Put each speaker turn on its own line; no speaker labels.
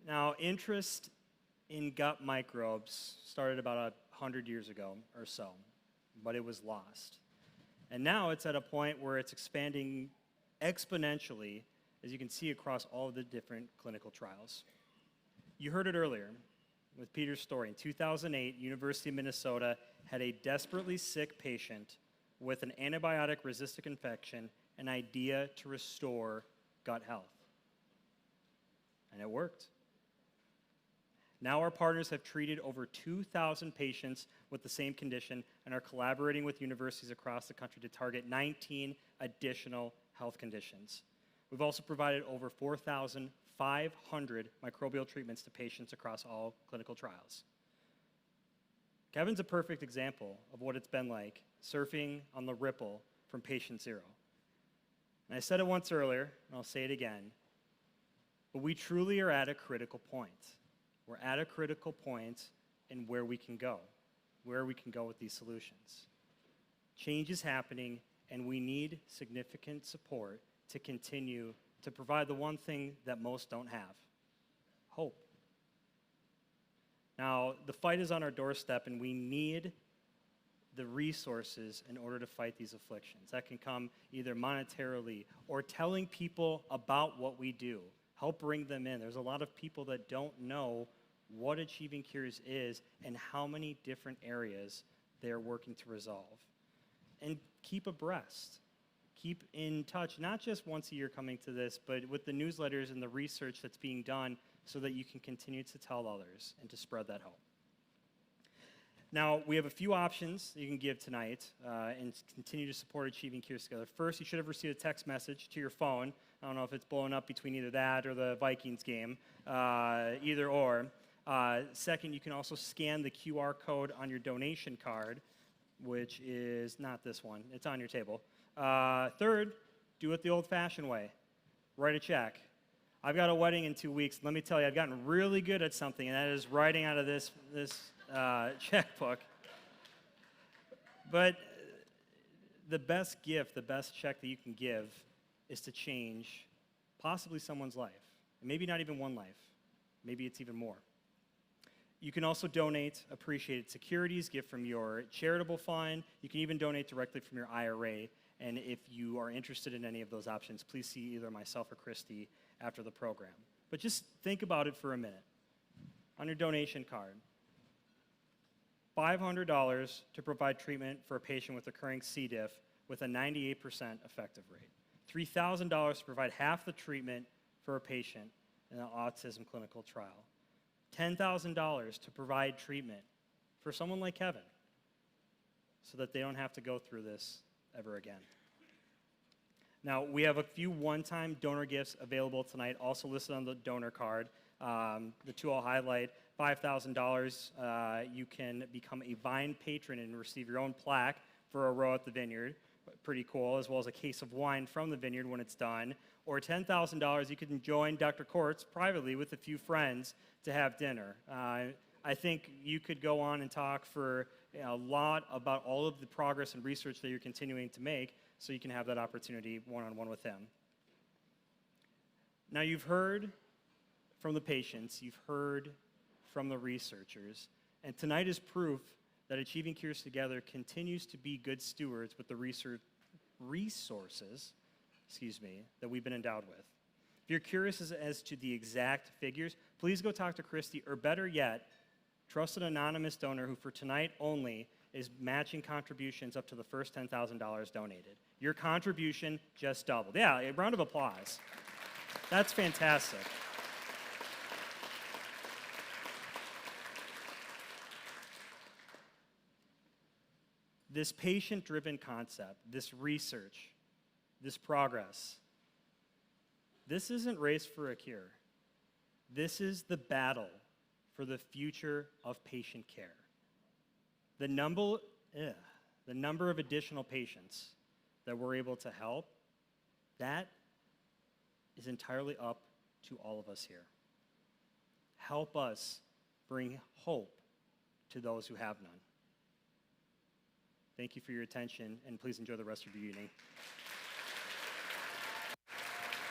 Now, interest in gut microbes started about 100 years ago or so, but it was lost. And now it's at a point where it's expanding exponentially, as you can see across all of the different clinical trials. You heard it earlier with Peter's story. In 2008, University of Minnesota had a desperately sick patient with an antibiotic-resistant infection, an idea to restore gut health. And it worked. Now our partners have treated over 2,000 patients with the same condition and are collaborating with universities across the country to target 19 additional health conditions. We've also provided over 4,500 microbial treatments to patients across all clinical trials. Kevin's a perfect example of what it's been like surfing on the ripple from patient zero. And I said it once earlier, and I'll say it again, but we truly are at a critical point. We're at a critical point in where we can go with these solutions. Change is happening, and we need significant support to continue to provide the one thing that most don't have, hope. Now, the fight is on our doorstep, and we need the resources in order to fight these afflictions. That can come either monetarily or telling people about what we do. Help bring them in. There's a lot of people that don't know what Achieving Cures is and how many different areas they're working to resolve. And keep abreast. Keep in touch, not just once a year coming to this, but with the newsletters and the research that's being done so that you can continue to tell others and to spread that hope. Now, we have a few options that you can give tonight and continue to support Achieving Cures Together. First, you should have received a text message to your phone. I don't know if it's blowing up between either that or the Vikings game, either or. Second, you can also scan the QR code on your donation card, which is not this one. It's on your table. Third, do it the old-fashioned way. Write a check. I've got a wedding in 2 weeks. Let me tell you, I've gotten really good at something, and that is writing out of this checkbook. But the best gift, the best check that you can give is to change possibly someone's life. And maybe not even one life. Maybe it's even more. You can also donate appreciated securities, give from your charitable fund. You can even donate directly from your IRA. And if you are interested in any of those options, please see either myself or Christy after the program. But just think about it for a minute. On your donation card, $500 to provide treatment for a patient with recurring C. diff with a 98% effective rate. $3,000 to provide half the treatment for a patient in an autism clinical trial. $10,000 to provide treatment for someone like Kevin so that they don't have to go through this ever again. Now, we have a few one-time donor gifts available tonight, also listed on the donor card. The two I'll highlight, $5,000, you can become a Vine patron and receive your own plaque for a row at the vineyard. Pretty cool, as well as a case of wine from the vineyard when it's done. Or $10,000, you can join Dr. Kortz privately with a few friends to have dinner. I think you could go on and talk for a lot about all of the progress and research that you're continuing to make so you can have that opportunity one-on-one with him. Now, you've heard from the patients, you've heard from the researchers, and tonight is proof that Achieving Cures Together continues to be good stewards with the resources that we've been endowed with. If you're curious as to the exact figures, please go talk to Christy, or better yet, trust an anonymous donor who for tonight only is matching contributions up to the first $10,000 donated. Your contribution just doubled. Yeah, a round of applause. That's fantastic. This patient-driven concept, this research, this progress, this isn't race for a cure. This is the battle for the future of patient care. The number of additional patients that we're able to help, that is entirely up to all of us here. Help us bring hope to those who have none. Thank you for your attention, and please enjoy the rest of your evening.